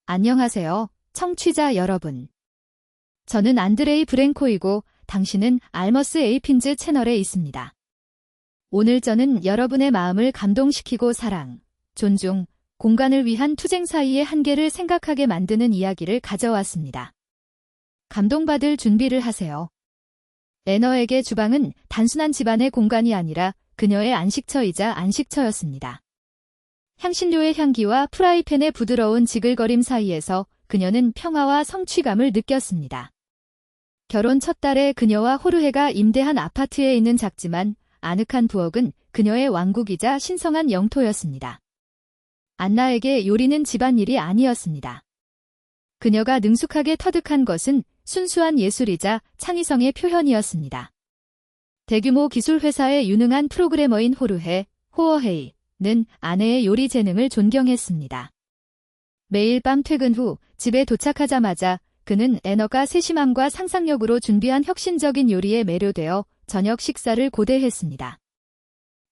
안녕하세요, 청취자 여러분. 저는 안드레이 브랭코이고 당신은 알머스 에이핀즈 채널에 있습니다. 오늘 저는 여러분의 마음을 감동시키고 사랑, 존중, 공간을 위한 투쟁 사이의 한계를 생각하게 만드는 이야기를 가져왔습니다. 감동받을 준비를 하세요. 애너에게 주방은 단순한 집안의 공간이 아니라 그녀의 안식처이자 안식처였습니다. 향신료의 향기와 프라이팬의 부드러운 지글거림 사이에서 그녀는 평화와 성취감을 느꼈습니다. 결혼 첫 달에 그녀와 호르헤가 임대한 아파트에 있는 작지만 아늑한 부엌은 그녀의 왕국이자 신성한 영토였습니다. 안나에게 요리는 집안일이 아니었습니다. 그녀가 능숙하게 터득한 것은 순수한 예술이자 창의성의 표현이었습니다. 대규모 기술회사의 유능한 프로그래머인 호어헤이, 는 아내의 요리 재능을 존경했습니다. 매일 밤 퇴근 후 집에 도착하자마자 그는 애너가 세심함과 상상력으로 준비한 혁신적인 요리에 매료되어 저녁 식사를 고대했습니다.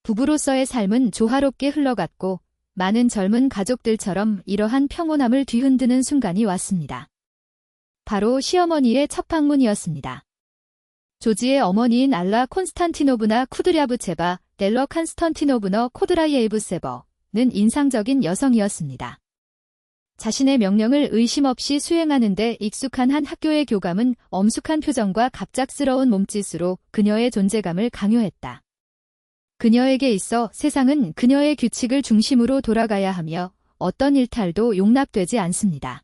부부로서의 삶은 조화롭게 흘러갔고 많은 젊은 가족들처럼 이러한 평온함을 뒤흔드는 순간이 왔습니다. 바로 시어머니의 첫 방문이었습니다. 조지의 어머니인 알라 콘스탄티노브나 쿠드랴브체바 델러 칸스턴티노브너 코드라이에이브세버는 인상적인 여성이었습니다. 자신의 명령을 의심 없이 수행하는 데 익숙한 한 학교의 교감은 엄숙한 표정과 갑작스러운 몸짓으로 그녀의 존재감을 강요했다. 그녀에게 있어 세상은 그녀의 규칙을 중심으로 돌아가야 하며 어떤 일탈도 용납되지 않습니다.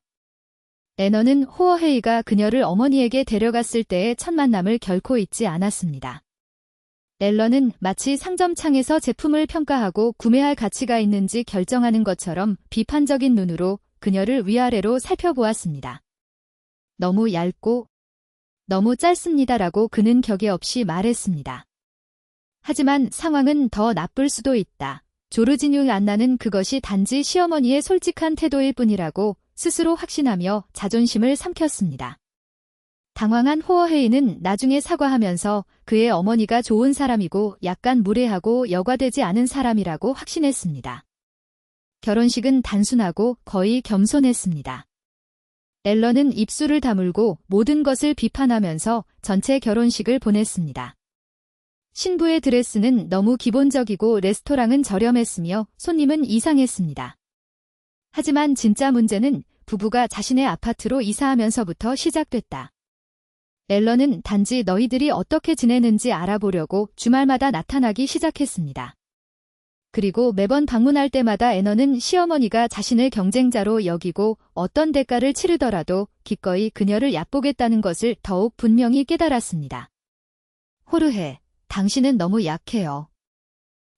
애너는 호어헤이가 그녀를 어머니에게 데려갔을 때의 첫 만남을 결코 잊지 않았습니다. 앨런은 마치 상점창에서 제품을 평가하고 구매할 가치가 있는지 결정하는 것처럼 비판적인 눈으로 그녀를 위아래로 살펴보았습니다. 너무 얇고 너무 짧습니다라고 그는 격에 없이 말했습니다. 하지만 상황은 더 나쁠 수도 있다. 조르지뉴 안나는 그것이 단지 시어머니의 솔직한 태도일 뿐이라고 스스로 확신하며 자존심을 삼켰습니다. 당황한 호어헤이는 나중에 사과하면서 그의 어머니가 좋은 사람이고 약간 무례하고 여과되지 않은 사람이라고 확신했습니다. 결혼식은 단순하고 거의 겸손했습니다. 앨런은 입술을 다물고 모든 것을 비판하면서 전체 결혼식을 보냈습니다. 신부의 드레스는 너무 기본적이고 레스토랑은 저렴했으며 손님은 이상했습니다. 하지만 진짜 문제는 부부가 자신의 아파트로 이사하면서부터 시작됐다. 앨런은 단지 너희들이 어떻게 지내는지 알아보려고 주말마다 나타나기 시작했습니다. 그리고 매번 방문할 때마다 애너는 시어머니가 자신을 경쟁자로 여기고 어떤 대가를 치르더라도 기꺼이 그녀를 얕보겠다는 것을 더욱 분명히 깨달았습니다. 호르헤, 당신은 너무 약해요.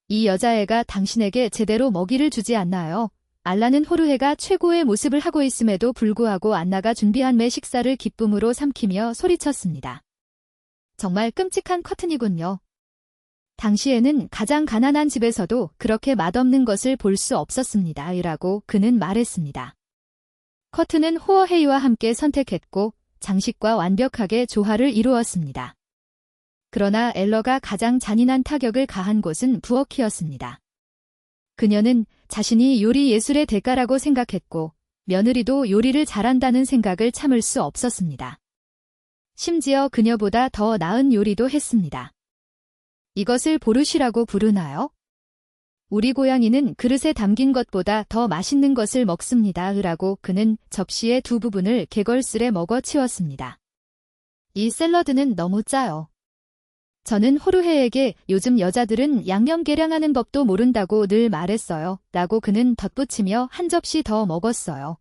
이 여자애가 당신에게 제대로 먹이를 주지 않나요? 알라는 호르헤가 최고의 모습을 하고 있음에도 불구하고 안나가 준비한 매 식사를 기쁨으로 삼키며 소리쳤습니다. 정말 끔찍한 커튼이군요. 당시에는 가장 가난한 집에서도 그렇게 맛없는 것을 볼 수 없었습니다. 라고 그는 말했습니다. 커튼은 호어헤이와 함께 선택했고 장식과 완벽하게 조화를 이루었습니다. 그러나 앨러가 가장 잔인한 타격을 가한 곳은 부엌이었습니다. 그녀는 자신이 요리 예술의 대가라고 생각했고 며느리도 요리를 잘한다는 생각을 참을 수 없었습니다. 심지어 그녀보다 더 나은 요리도 했습니다. 이것을 보르시라고 부르나요? 우리 고양이는 그릇에 담긴 것보다 더 맛있는 것을 먹습니다. 라고 그는 접시의 두 부분을 개걸스레 먹어치웠습니다. 이 샐러드는 너무 짜요. 저는 호르헤에게 요즘 여자들은 양념 계량하는 법도 모른다고 늘 말했어요. 라고 그는 덧붙이며 한 접시 더 먹었어요.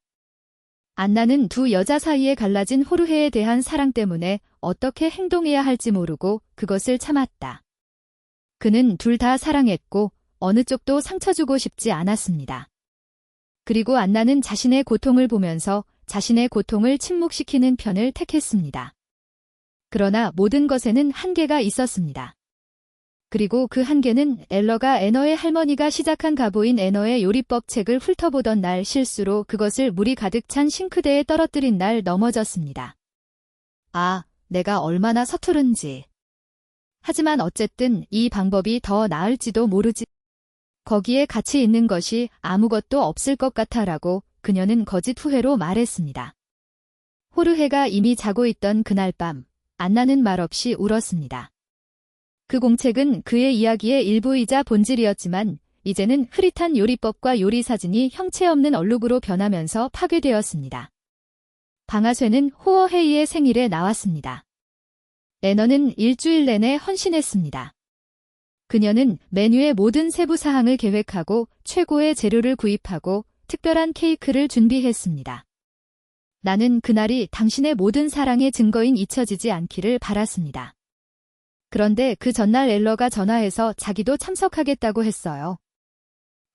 안나는 두 여자 사이에 갈라진 호르헤에 대한 사랑 때문에 어떻게 행동해야 할지 모르고 그것을 참았다. 그는 둘 다 사랑했고 어느 쪽도 상처 주고 싶지 않았습니다. 그리고 안나는 자신의 고통을 보면서 자신의 고통을 침묵시키는 편을 택했습니다. 그러나 모든 것에는 한계가 있었습니다. 그리고 그 한계는 앨러가 애너의 할머니가 시작한 가보인 애너의 요리법 책을 훑어보던 날 실수로 그것을 물이 가득 찬 싱크대에 떨어뜨린 날 넘어졌습니다. 아, 내가 얼마나 서투른지. 하지만 어쨌든 이 방법이 더 나을지도 모르지. 거기에 가치 있는 것이 아무것도 없을 것 같아라고 그녀는 거짓 후회로 말했습니다. 호르헤가 이미 자고 있던 그날 밤, 안나는 말없이 울었습니다. 그 공책은 그의 이야기의 일부이자 본질이었지만 이제는 흐릿한 요리법과 요리 사진이 형체 없는 얼룩으로 변하면서 파괴되었습니다. 방아쇠는 호어헤이의 생일에 나왔습니다. 애너는 일주일 내내 헌신했습니다. 그녀는 메뉴의 모든 세부 사항을 계획하고 최고의 재료를 구입하고 특별한 케이크를 준비했습니다. 나는 그날이 당신의 모든 사랑의 증거인 잊혀지지 않기를 바랐습니다. 그런데 그 전날 엘러가 전화해서 자기도 참석하겠다고 했어요.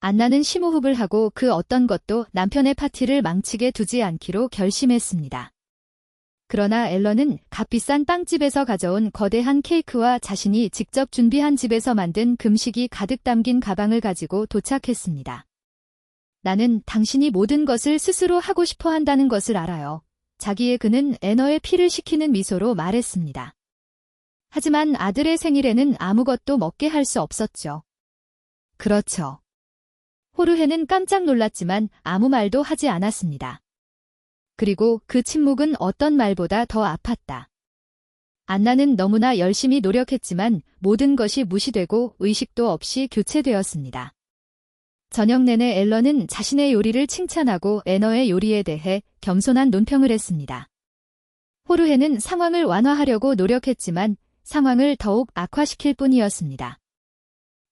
안나는 심호흡을 하고 그 어떤 것도 남편의 파티를 망치게 두지 않기로 결심했습니다. 그러나 앨런은 값비싼 빵집에서 가져온 거대한 케이크와 자신이 직접 준비한 집에서 만든 금식이 가득 담긴 가방을 가지고 도착했습니다. 나는 당신이 모든 것을 스스로 하고 싶어 한다는 것을 알아요. 자기의 그는 애너의 피를 식히는 미소로 말했습니다. 하지만 아들의 생일에는 아무것도 먹게 할 수 없었죠. 그렇죠. 호르헤는 깜짝 놀랐지만 아무 말도 하지 않았습니다. 그리고 그 침묵은 어떤 말보다 더 아팠다. 안나는 너무나 열심히 노력했지만 모든 것이 무시되고 의식도 없이 교체되었습니다. 저녁 내내 앨런은 자신의 요리를 칭찬하고 애너의 요리에 대해 겸손한 논평을 했습니다. 호르헤는 상황을 완화하려고 노력했지만 상황을 더욱 악화시킬 뿐이었습니다.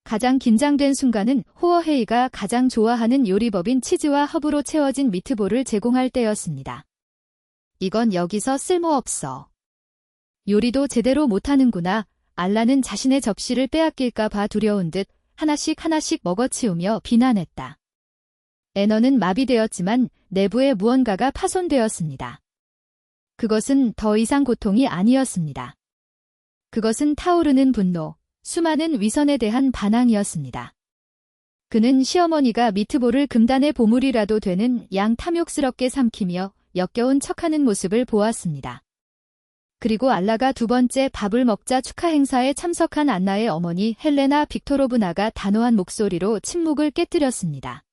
가장 긴장된 순간은 호어헤이가 가장 좋아하는 요리법인 치즈와 허브로 채워진 미트볼을 제공할 때였습니다. 이건 여기서 쓸모없어. 요리도 제대로 못하는구나. 알라는 자신의 접시를 빼앗길까 봐 두려운 듯 하나씩 먹어치우며 비난했다. 애너는 마비되었지만 내부에 무언가가 파손되었습니다. 그것은 더 이상 고통이 아니었습니다. 그것은 타오르는 분노, 수많은 위선에 대한 반항이었습니다. 그는 시어머니가 미트볼을 금단의 보물이라도 되는 양 탐욕스럽게 삼키며 역겨운 척하는 모습을 보았습니다. 그리고 알라가 두 번째 밥을 먹자 축하 행사에 참석한 안나의 어머니 헬레나 빅토로브나가 단호한 목소리로 침묵을 깨뜨렸습니다.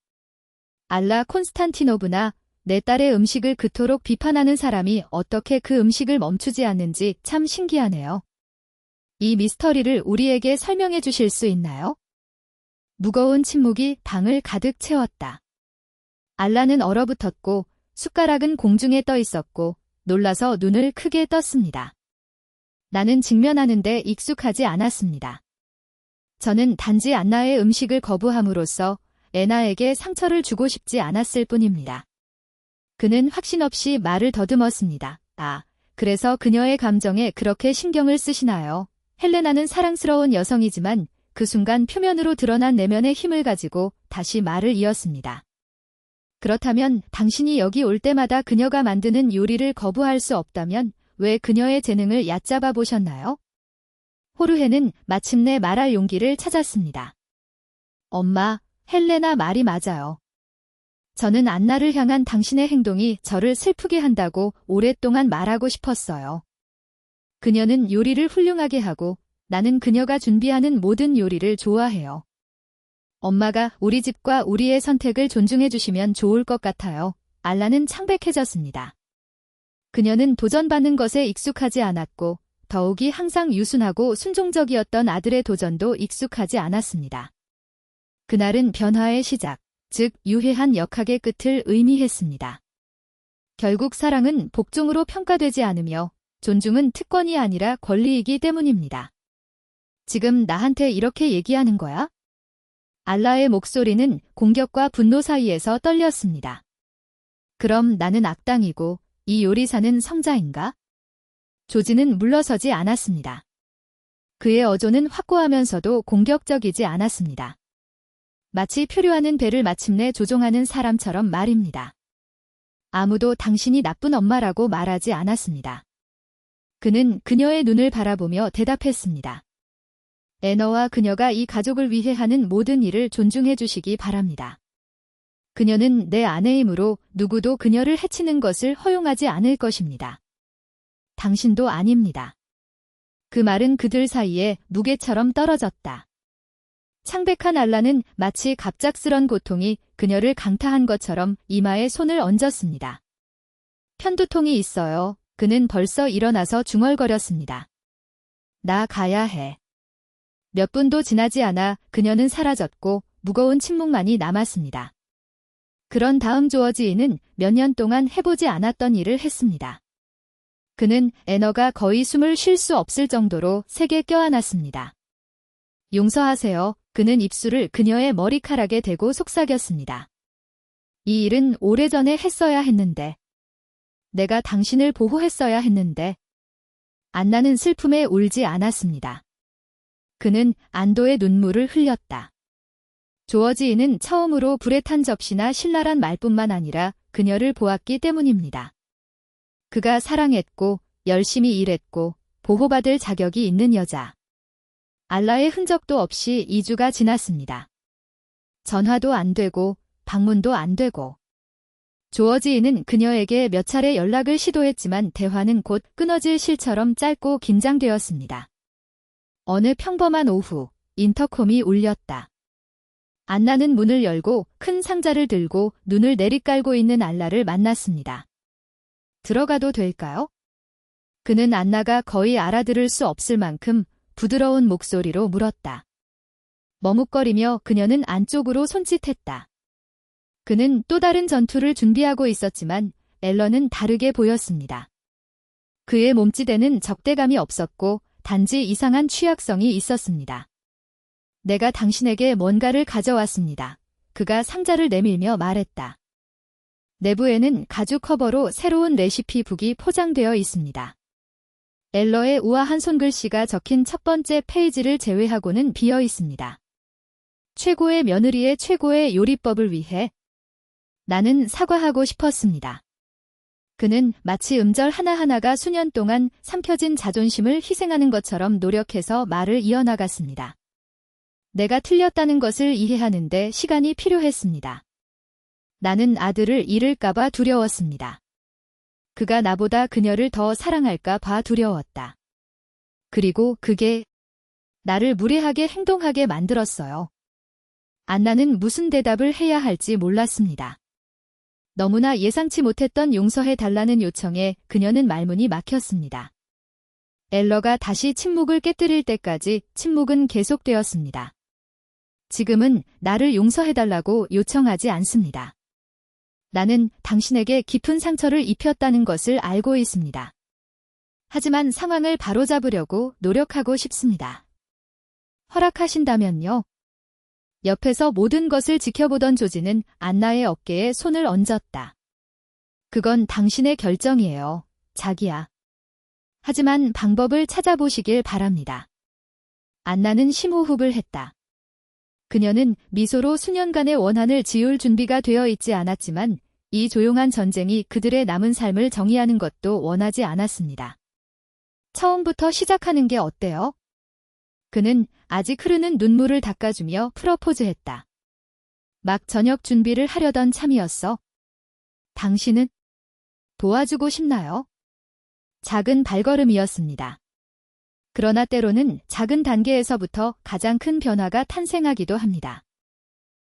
알라 콘스탄티노브나, 내 딸의 음식을 그토록 비판하는 사람이 어떻게 그 음식을 멈추지 않는지 참 신기하네요. 이 미스터리를 우리에게 설명해 주실 수 있나요? 무거운 침묵이 방을 가득 채웠다. 알라는 얼어붙었고 숟가락은 공중에 떠 있었고 놀라서 눈을 크게 떴습니다. 나는 직면하는데 익숙하지 않았습니다. 저는 단지 안나의 음식을 거부함으로써 애나에게 상처를 주고 싶지 않았을 뿐입니다. 그는 확신 없이 말을 더듬었습니다. 아, 그래서 그녀의 감정에 그렇게 신경을 쓰시나요? 헬레나는 사랑스러운 여성이지만 그 순간 표면으로 드러난 내면의 힘을 가지고 다시 말을 이었습니다. 그렇다면 당신이 여기 올 때마다 그녀가 만드는 요리를 거부할 수 없다면 왜 그녀의 재능을 얕잡아 보셨나요? 호르헤는 마침내 말할 용기를 찾았습니다. 엄마, 헬레나 말이 맞아요. 저는 안나를 향한 당신의 행동이 저를 슬프게 한다고 오랫동안 말하고 싶었어요. 그녀는 요리를 훌륭하게 하고 나는 그녀가 준비하는 모든 요리를 좋아해요. 엄마가 우리 집과 우리의 선택을 존중해 주시면 좋을 것 같아요. 알라는 창백해졌습니다. 그녀는 도전받는 것에 익숙하지 않았고 더욱이 항상 유순하고 순종적이었던 아들의 도전도 익숙하지 않았습니다. 그날은 변화의 시작, 즉 유해한 역학의 끝을 의미했습니다. 결국 사랑은 복종으로 평가되지 않으며 존중은 특권이 아니라 권리이기 때문입니다. 지금 나한테 이렇게 얘기하는 거야? 알라의 목소리는 공격과 분노 사이에서 떨렸습니다. 그럼 나는 악당이고 이 요리사는 성자인가? 조지는 물러서지 않았습니다. 그의 어조는 확고하면서도 공격적이지 않았습니다. 마치 표류하는 배를 마침내 조종하는 사람처럼 말입니다. 아무도 당신이 나쁜 엄마라고 말하지 않았습니다. 그는 그녀의 눈을 바라보며 대답했습니다. 애너와 그녀가 이 가족을 위해 하는 모든 일을 존중해 주시기 바랍니다. 그녀는 내 아내이므로 누구도 그녀를 해치는 것을 허용하지 않을 것입니다. 당신도 아닙니다. 그 말은 그들 사이에 무게처럼 떨어졌다. 창백한 알라는 마치 갑작스런 고통이 그녀를 강타한 것처럼 이마에 손을 얹었습니다. 편두통이 있어요. 그는 벌써 일어나서 중얼거렸습니다. 나 가야 해. 몇 분도 지나지 않아 그녀는 사라졌고 무거운 침묵만이 남았습니다. 그런 다음 조어지인은 몇 년 동안 해보지 않았던 일을 했습니다. 그는 애너가 거의 숨을 쉴 수 없을 정도로 세게 껴안았습니다. 용서하세요. 그는 입술을 그녀의 머리카락에 대고 속삭였습니다. 이 일은 오래전에 했어야 했는데. 내가 당신을 보호했어야 했는데. 안나는 슬픔에 울지 않았습니다. 그는 안도의 눈물을 흘렸다. 조어지인은 처음으로 불에 탄 접시나 신랄한 말뿐만 아니라 그녀를 보았기 때문입니다. 그가 사랑했고 열심히 일했고 보호받을 자격이 있는 여자. 알라의 흔적도 없이 2주가 지났습니다. 전화도 안 되고 방문도 안 되고. 조어지인은 그녀에게 몇 차례 연락을 시도했지만 대화는 곧 끊어질 실처럼 짧고 긴장되었습니다. 어느 평범한 오후 인터콤이 울렸다. 안나는 문을 열고 큰 상자를 들고 눈을 내리깔고 있는 알라를 만났습니다. 들어가도 될까요? 그는 안나가 거의 알아들을 수 없을 만큼 부드러운 목소리로 물었다. 머뭇거리며 그녀는 안쪽으로 손짓했다. 그는 또 다른 전투를 준비하고 있었지만 앨런은 다르게 보였습니다. 그의 몸짓에는 적대감이 없었고 단지 이상한 취약성이 있었습니다. 내가 당신에게 뭔가를 가져왔습니다. 그가 상자를 내밀며 말했다. 내부에는 가죽 커버로 새로운 레시피 북이 포장되어 있습니다. 앨러의 우아한 손글씨가 적힌 첫 번째 페이지를 제외하고는 비어 있습니다. 최고의 며느리의 최고의 요리법을 위해 나는 사과하고 싶었습니다. 그는 마치 음절 하나하나가 수년 동안 삼켜진 자존심을 희생하는 것처럼 노력해서 말을 이어나갔습니다. 내가 틀렸다는 것을 이해하는데 시간이 필요했습니다. 나는 아들을 잃을까봐 두려웠습니다. 그가 나보다 그녀를 더 사랑할까 봐 두려웠다. 그리고 그게 나를 무례하게 행동하게 만들었어요. 안나는 무슨 대답을 해야 할지 몰랐습니다. 너무나 예상치 못했던 용서해달라는 요청에 그녀는 말문이 막혔습니다. 앨러가 다시 침묵을 깨뜨릴 때까지 침묵은 계속되었습니다. 지금은 나를 용서해달라고 요청하지 않습니다. 나는 당신에게 깊은 상처를 입혔다는 것을 알고 있습니다. 하지만 상황을 바로잡으려고 노력하고 싶습니다. 허락하신다면요. 옆에서 모든 것을 지켜보던 조지는 안나의 어깨에 손을 얹었다. 그건 당신의 결정이에요, 자기야. 하지만 방법을 찾아보시길 바랍니다. 안나는 심호흡을 했다. 그녀는 미소로 수년간의 원한을 지울 준비가 되어 있지 않았지만 이 조용한 전쟁이 그들의 남은 삶을 정의하는 것도 원하지 않았습니다. 처음부터 시작하는 게 어때요? 그는 아직 흐르는 눈물을 닦아주며 프러포즈했다. 막 저녁 준비를 하려던 참이었어. 당신은 도와주고 싶나요? 작은 발걸음이었습니다. 그러나 때로는 작은 단계에서부터 가장 큰 변화가 탄생하기도 합니다.